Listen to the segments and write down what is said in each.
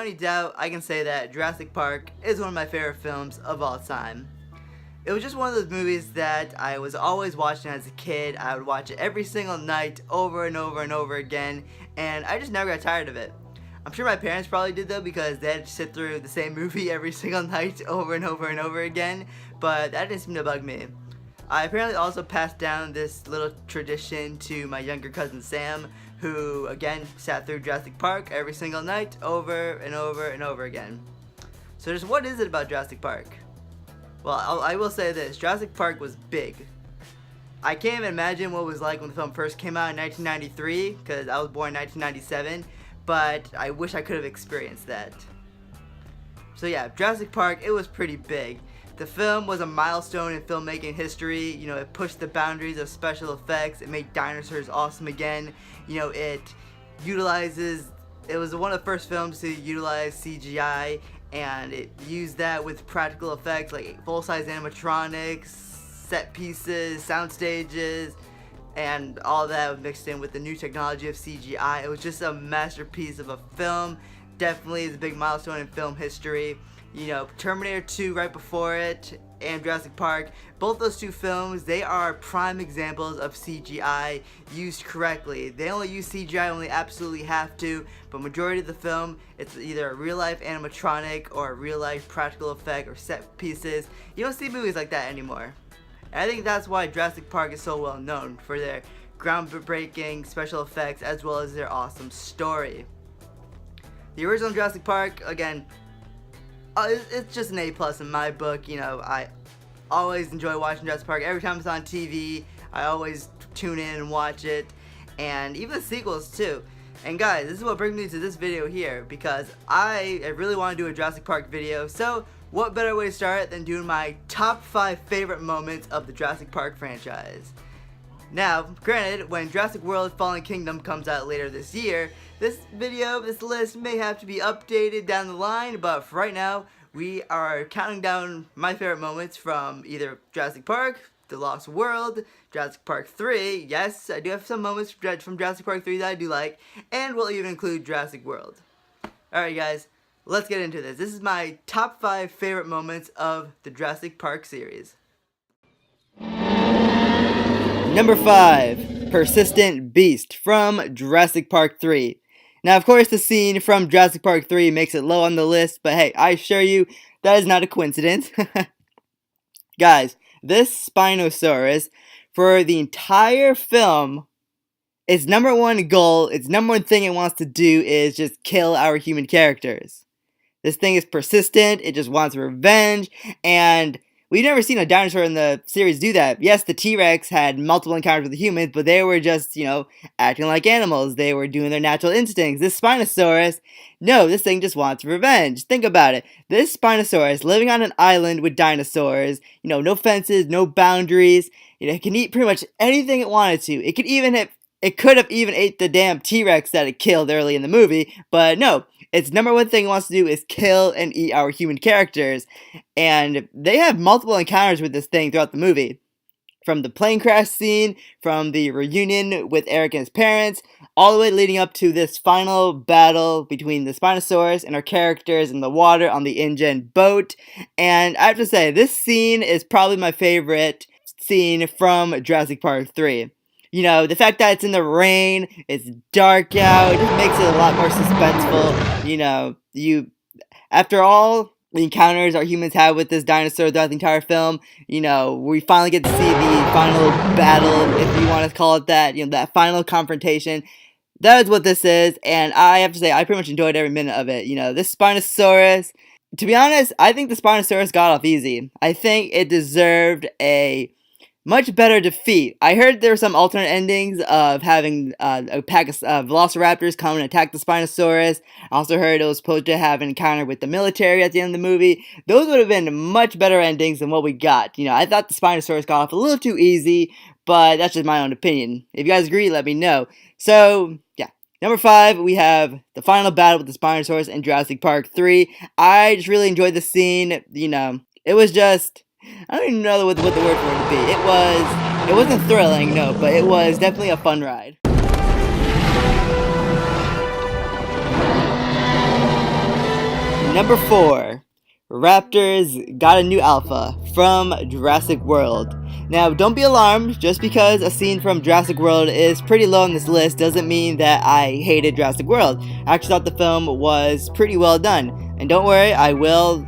any doubt, I can say that Jurassic Park is one of my favorite films of all time. It was just one of those movies that I was always watching as a kid. I would watch it every single night over and over and over again, and I just never got tired of it. I'm sure my parents probably did though, because they had to sit through the same movie every single night over and over and over again, but that didn't seem to bug me. I apparently also passed down this little tradition to my younger cousin Sam, who again sat through Jurassic Park every single night over and over and over again. So just what is it about Jurassic Park? Well, I will say this, Jurassic Park was big. I can't even imagine what it was like when the film first came out in 1993, because I was born in 1997, but I wish I could have experienced that. So yeah, Jurassic Park, it was pretty big. The film was a milestone in filmmaking history. You know, it pushed the boundaries of special effects. It made dinosaurs awesome again. You know, it was one of the first films to utilize CGI, and it used that with practical effects like full-size animatronics, set pieces, sound stages, and all that was mixed in with the new technology of CGI. It was just a masterpiece of a film. Definitely is a big milestone in film history. You know, Terminator 2 right before it, and Jurassic Park, both those two films, they are prime examples of CGI used correctly. They only use CGI when they absolutely have to, but majority of the film, it's either a real-life animatronic or a real-life practical effect or set pieces. You don't see movies like that anymore. And I think that's why Jurassic Park is so well known, for their groundbreaking special effects as well as their awesome story. The original Jurassic Park, again, it's just an A+ in my book. You know, I always enjoy watching Jurassic Park. Every time it's on TV, I always tune in and watch it, and even the sequels too. And guys, this is what brings me to this video here, because I really want to do a Jurassic Park video. So what better way to start than doing my top 5 favorite moments of the Jurassic Park franchise. Now, granted, when Jurassic World Fallen Kingdom comes out later this year, this list may have to be updated down the line, but for right now, we are counting down my favorite moments from either Jurassic Park, The Lost World, Jurassic Park 3, yes, I do have some moments from Jurassic Park 3 that I do like, and we'll even include Jurassic World. Alright guys, let's get into this. This is my top 5 favorite moments of the Jurassic Park series. Number 5, Persistent Beast from Jurassic Park 3. Now, of course, the scene from Jurassic Park 3 makes it low on the list, but hey, I assure you, that is not a coincidence. Guys, this Spinosaurus, for the entire film, its number one goal, its number one thing it wants to do is just kill our human characters. This thing is persistent, it just wants revenge, and we've never seen a dinosaur in the series do that. Yes, the T-Rex had multiple encounters with the humans, but they were just, you know, acting like animals. They were doing their natural instincts. This Spinosaurus, no, this thing just wants revenge. Think about it. This Spinosaurus living on an island with dinosaurs, you know, no fences, no boundaries. You know, it can eat pretty much anything it wanted to. It could have even ate the damn T-Rex that it killed early in the movie, but no. Its number one thing it wants to do is kill and eat our human characters. And they have multiple encounters with this thing throughout the movie. From the plane crash scene, from the reunion with Eric and his parents, all the way leading up to this final battle between the Spinosaurus and our characters in the water on the InGen boat. And I have to say, this scene is probably my favorite scene from Jurassic Park 3. You know, the fact that it's in the rain, it's dark out, it just makes it a lot more suspenseful. You know, after all the encounters our humans have with this dinosaur throughout the entire film, you know, we finally get to see the final battle, if you want to call it that, you know, that final confrontation. That is what this is, and I have to say, I pretty much enjoyed every minute of it. You know, this Spinosaurus, to be honest, I think the Spinosaurus got off easy. I think it deserved a much better defeat. I heard there were some alternate endings of having a pack of velociraptors come and attack the Spinosaurus. I also heard it was supposed to have an encounter with the military at the end of the movie. Those would have been much better endings than what we got. You know, I thought the Spinosaurus got off a little too easy, but that's just my own opinion. If you guys agree, let me know. So, yeah. Number 5, we have the final battle with the Spinosaurus in Jurassic Park 3. I just really enjoyed the scene. You know, it was just, I don't even know what the word for it would be. It wasn't thrilling, no, but it was definitely a fun ride. Number 4. Raptors got a new alpha from Jurassic World. Now, don't be alarmed, just because a scene from Jurassic World is pretty low on this list doesn't mean that I hated Jurassic World. I actually thought the film was pretty well done. And don't worry, I will,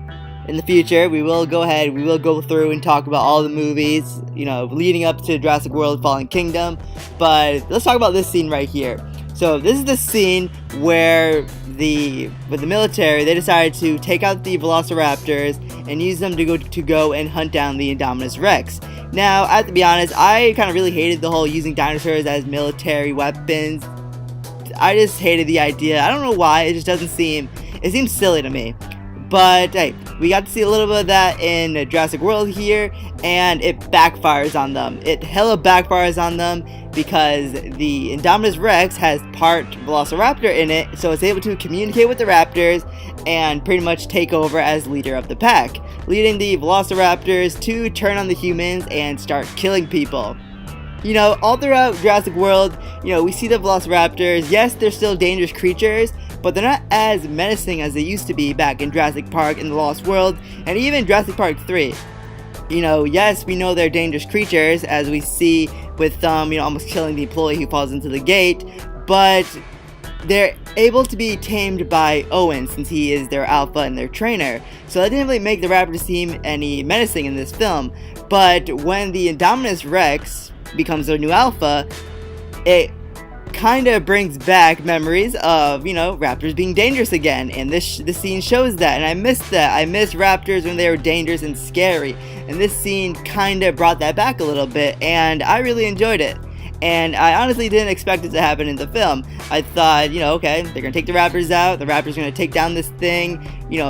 in the future, we will go through and talk about all the movies, leading up to Jurassic World Fallen Kingdom. But let's talk about this scene right here. So this is the scene where with the military, they decided to take out the Velociraptors and use them to go and hunt down the Indominus Rex. Now, I have to be honest, I kind of really hated the whole using dinosaurs as military weapons. I just hated the idea. I don't know why, it seems silly to me. But hey, we got to see a little bit of that in Jurassic World here, and it backfires on them. It hella backfires on them because the Indominus Rex has part Velociraptor in it, so it's able to communicate with the Raptors and pretty much take over as leader of the pack, leading the Velociraptors to turn on the humans and start killing people. All throughout Jurassic World, we see the Velociraptors. Yes, they're still dangerous creatures, but they're not as menacing as they used to be back in Jurassic Park and the Lost World, and even Jurassic Park 3. Yes, we know they're dangerous creatures, as we see with almost killing the employee who falls into the gate, but they're able to be tamed by Owen, since he is their alpha and their trainer. So that didn't really make the Raptors seem any menacing in this film. But when the Indominus Rex becomes their new alpha, it kind of brings back memories of, Raptors being dangerous again, and this scene shows that, and I missed that. I missed Raptors when they were dangerous and scary, and this scene kind of brought that back a little bit, and I really enjoyed it. And I honestly didn't expect it to happen in the film. I thought, okay, they're going to take the Raptors out, the Raptors are going to take down this thing,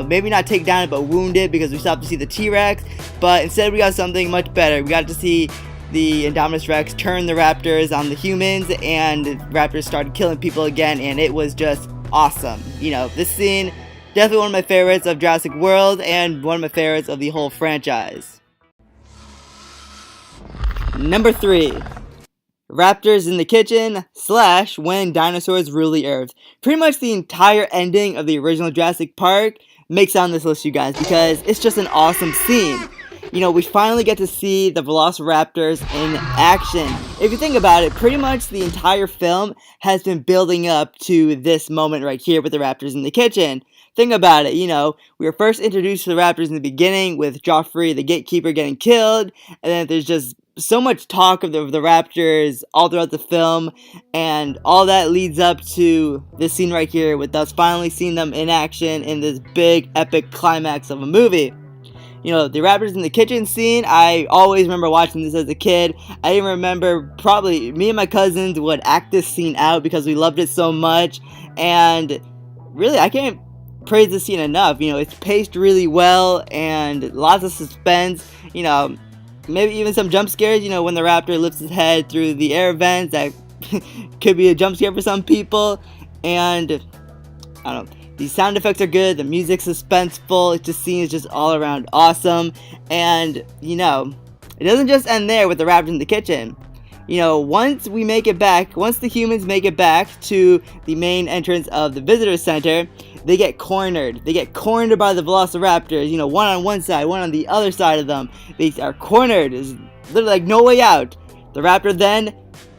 maybe not take down it, but wound it, because we still have to see the T-Rex, but instead we got something much better. We got to see the Indominus Rex turned the Raptors on the humans, and the Raptors started killing people again, and it was just awesome. This scene, definitely one of my favorites of Jurassic World, and one of my favorites of the whole franchise. Number 3. Raptors in the kitchen / when dinosaurs rule the earth. Pretty much the entire ending of the original Jurassic Park makes it on this list, you guys, because it's just an awesome scene. We finally get to see the Velociraptors in action. If you think about it, pretty much the entire film has been building up to this moment right here with the Raptors in the kitchen. Think about it, we were first introduced to the Raptors in the beginning with Joffrey, the gatekeeper, getting killed, and then there's just so much talk of the Raptors all throughout the film, and all that leads up to this scene right here with us finally seeing them in action in this big epic climax of a movie. The Raptors in the kitchen scene, I always remember watching this as a kid. I even remember probably me and my cousins would act this scene out because we loved it so much, and really, I can't praise this scene enough. It's paced really well, and lots of suspense, maybe even some jump scares, when the Raptor lifts his head through the air vents, that could be a jump scare for some people, and I don't know. The sound effects are good, the music's suspenseful, it just seems just all around awesome, and, it doesn't just end there with the Raptors in the kitchen. Once the humans make it back to the main entrance of the visitor center, they get cornered. They get cornered by the Velociraptors, one on one side, one on the other side of them. They are cornered, there's literally like no way out. The Raptor then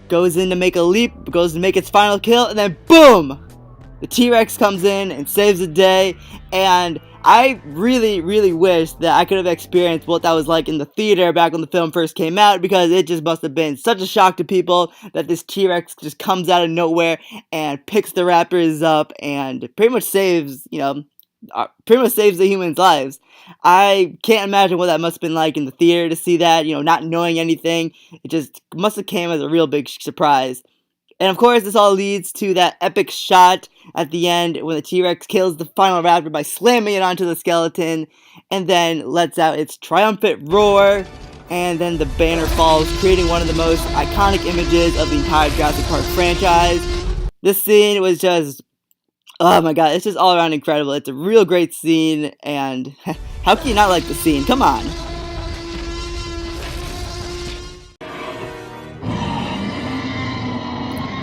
goes in to make a leap, goes to make its final kill, and then boom! The T-Rex comes in and saves the day, and I really, really wish that I could have experienced what that was like in the theater back when the film first came out, because it just must have been such a shock to people that this T-Rex just comes out of nowhere and picks the Raptors up and pretty much saves the humans' lives. I can't imagine what that must have been like in the theater to see that, not knowing anything. It just must have came as a real big surprise. And of course, this all leads to that epic shot at the end when the T-Rex kills the final raptor by slamming it onto the skeleton and then lets out its triumphant roar, and then the banner falls, creating one of the most iconic images of the entire Jurassic Park franchise. This scene was just, oh my god, it's just all around incredible. It's a real great scene, and how can you not like the scene? Come on.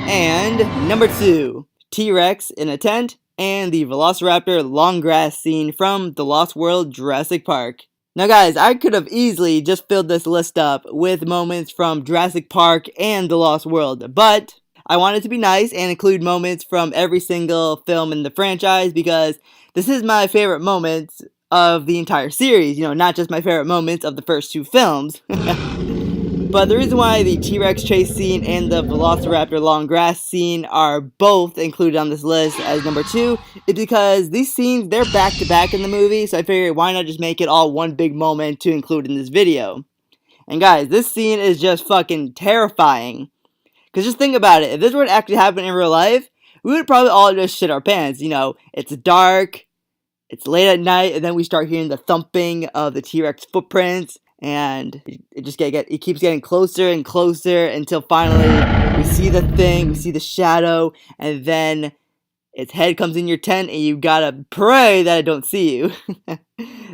And number 2, T-Rex in a tent and the Velociraptor long grass scene from The Lost World Jurassic Park. Now guys, I could have easily just filled this list up with moments from Jurassic Park and The Lost World, but I wanted to be nice and include moments from every single film in the franchise because this is my favorite moments of the entire series, not just my favorite moments of the first 2 films. But the reason why the T-Rex chase scene and the Velociraptor long grass scene are both included on this list as number 2 is because these scenes, they're back to back in the movie, so I figured why not just make it all one big moment to include in this video. And guys, this scene is just fucking terrifying. Because just think about it, if this were to actually happen in real life, we would probably all just shit our pants. It's dark, it's late at night, and then we start hearing the thumping of the T-Rex footprints. And it keeps getting closer and closer until finally we see the thing, we see the shadow, and then its head comes in your tent and you gotta pray that it don't see you.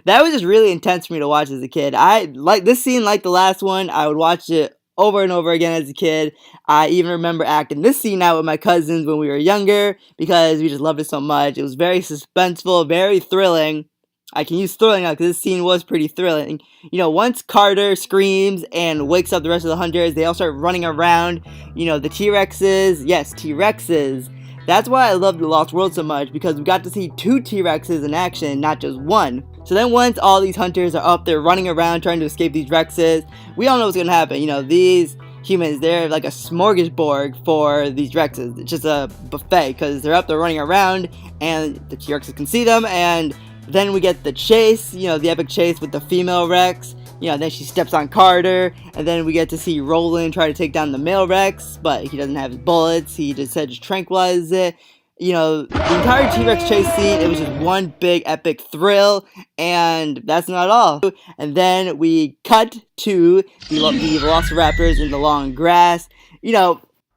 That was just really intense for me to watch as a kid. I like this scene like the last one. I would watch it over and over again as a kid. I even remember acting this scene out with my cousins when we were younger because we just loved it so much. It was very suspenseful, very thrilling. I can use thrilling now because this scene was pretty thrilling. Once Carter screams and wakes up the rest of the hunters, they all start running around. The T-Rexes, yes, T-Rexes. That's why I love The Lost World so much, because we got to see 2 T-Rexes in action, not just 1. So then once all these hunters are up there running around trying to escape these Rexes, we all know what's going to happen. These humans, they're like a smorgasbord for these Rexes. It's just a buffet, because they're up there running around, and the T-Rexes can see them, and then we get the chase, the epic chase with the female Rex. Then she steps on Carter, and then we get to see Roland try to take down the male Rex, but he doesn't have his bullets. He just said just tranquilize it. The entire T-Rex chase scene, it was just one big epic thrill, and that's not all. And then we cut to the Velociraptors in the long grass.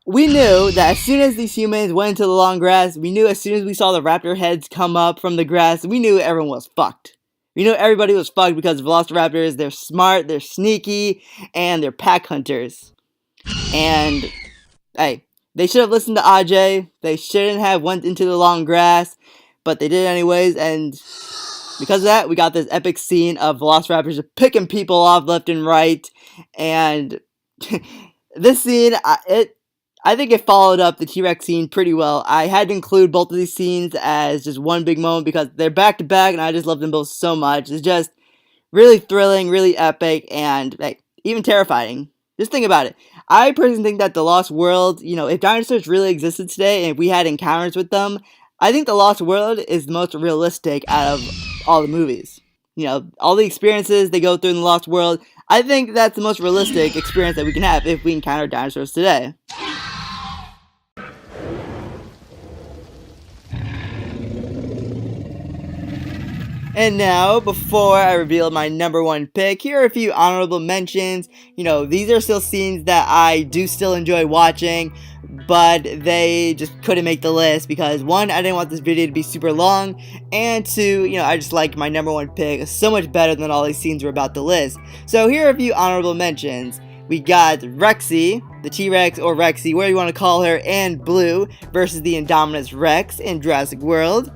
We knew that as soon as these humans went into the long grass, we knew as soon as we saw the raptor heads come up from the grass, we knew everyone was fucked. We knew everybody was fucked because Velociraptors, they're smart, they're sneaky, and they're pack hunters. And, hey, they should have listened to Ajay. They shouldn't have went into the long grass, but they did anyways, and because of that, we got this epic scene of Velociraptors picking people off left and right, and this scene, I think it followed up the T-Rex scene pretty well. I had to include both of these scenes as just one big moment because they're back to back and I just love them both so much. It's just really thrilling, really epic, and even terrifying. Just think about it. I personally think that The Lost World, if dinosaurs really existed today and if we had encounters with them, I think The Lost World is the most realistic out of all the movies. All the experiences they go through in The Lost World, I think that's the most realistic experience that we can have if we encounter dinosaurs today. And now, before I reveal my number 1 pick, here are a few honorable mentions. These are still scenes that I do still enjoy watching, but they just couldn't make the list because 1, I didn't want this video to be super long, and 2, I just like my number 1 pick so much better than all these scenes we're about to list. So here are a few honorable mentions. We got Rexy, the T-Rex or Rexy, whatever you want to call her, and Blue versus the Indominus Rex in Jurassic World.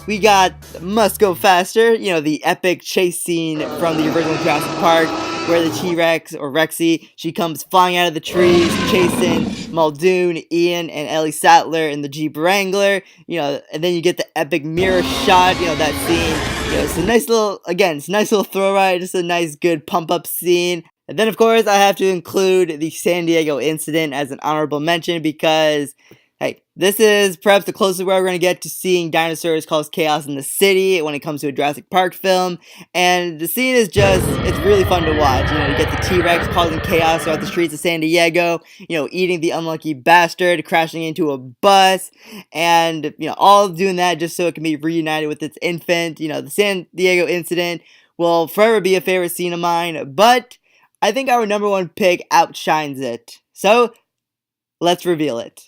We got Must Go Faster, the epic chase scene from the original Jurassic Park where the T-Rex or Rexy, she comes flying out of the trees, chasing Muldoon, Ian, and Ellie Sattler in the Jeep Wrangler, and then you get the epic mirror shot, that scene, it's a nice little thrill ride, just a nice good pump up scene. And then of course I have to include the San Diego incident as an honorable mention because hey, this is perhaps the closest we're going to get to seeing dinosaurs cause chaos in the city when it comes to a Jurassic Park film. And the scene is it's really fun to watch. You get the T-Rex causing chaos throughout the streets of San Diego, eating the unlucky bastard, crashing into a bus, and, all doing that just so it can be reunited with its infant. The San Diego incident will forever be a favorite scene of mine, but I think our number 1 pick outshines it. So, let's reveal it.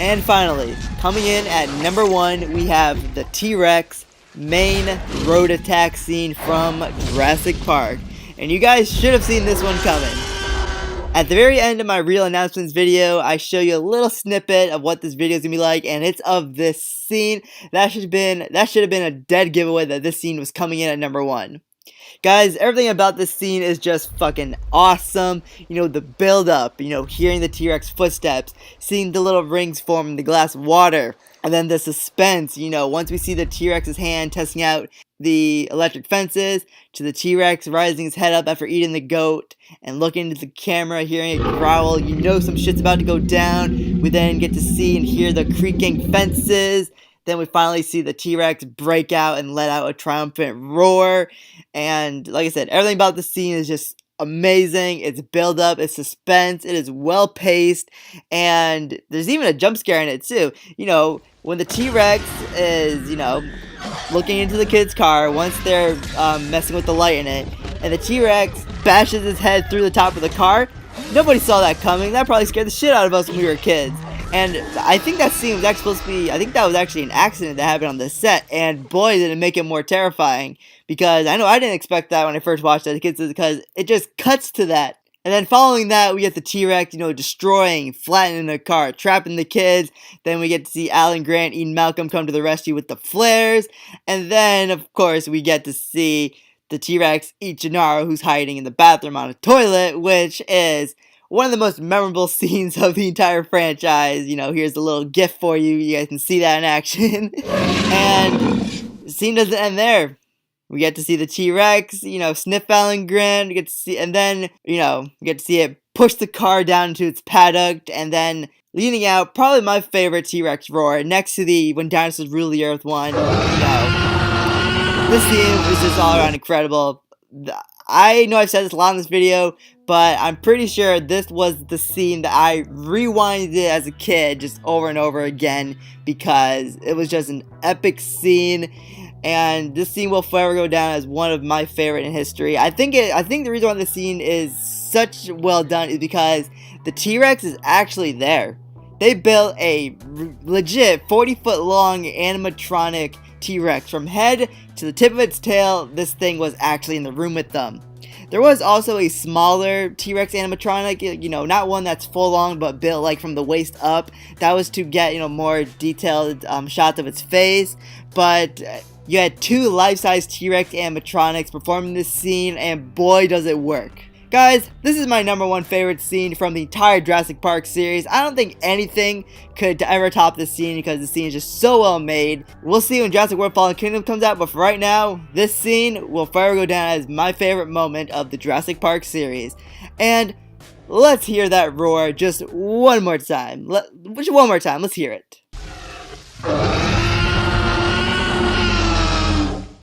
And finally, coming in at number 1, we have the T-Rex main road attack scene from Jurassic Park. and you guys should have seen this one coming. At the very end of my real announcements video, I show you a little snippet of what this video is gonna be like, and it's of this scene. That should have been a dead giveaway that this scene was coming in at number 1. Guys, everything about this scene is just fucking awesome. You know, the build up, you know, hearing the T-Rex footsteps, seeing the little rings form in the glass water, and then the suspense, you know, once we see the T-Rex's hand testing out the electric fences, to the T-Rex rising his head up after eating the goat, and looking into the camera, hearing it growl, you know some shit's about to go down. We then get to see and hear the creaking fences. Then we finally see the T-Rex break out and let out a triumphant roar. And like I said, everything about the scene is just amazing. It's build up, it's suspense, it is well paced, and there's even a jump scare in it too. You know, when the T-Rex is, you know, looking into the kid's car once they're messing with the light in it, and the T-Rex bashes his head through the top of the car. Nobody saw that coming. That probably scared the shit out of us when we were kids. And I think that scene was actually supposed to be, I think that was actually an accident that happened on the set, and boy did it make it more terrifying, because I know I didn't expect that when I first watched it as a kid, because it just cuts to that. And then following that, we get the T-Rex, you know, destroying, flattening the car, trapping the kids. Then we get to see Alan Grant and Malcolm come to the rescue with the flares. And then, of course, we get to see the T-Rex eat Gennaro, who's hiding in the bathroom on a toilet, which is one of the most memorable scenes of the entire franchise. You know, here's a little gif for you. You guys can see that in action. And the scene doesn't end there. We get to see the T-Rex, you know, sniff Alan Grant. We get to see, and then, you know, we get to see it push the car down into its paddock, and then leading out, probably my favorite T-Rex roar, next to the When Dinosaurs Rule the Earth one. You know, this scene was just all around incredible. I know I've said this a lot in this video, but I'm pretty sure this was the scene that I rewinded as a kid just over and over again, because it was just an epic scene, and this scene will forever go down as one of my favorite in history. I think the reason why this scene is such well done is because the T-Rex is actually there. They built a legit 40-foot long animatronic T-Rex. From head to the tip of its tail, this thing was actually in the room with them. There was also a smaller T-Rex animatronic, you know, not one that's full on, but built like from the waist up. That was to get, you know, more detailed shots of its face. But you had 2 life-size T-Rex animatronics performing this scene, and boy does it work. Guys, this is my number 1 favorite scene from the entire Jurassic Park series. I don't think anything could ever top this scene, because the scene is just so well made. We'll see when Jurassic World Fallen Kingdom comes out, but for right now, this scene will forever go down as my favorite moment of the Jurassic Park series. And let's hear that roar just one more time. Let's hear it.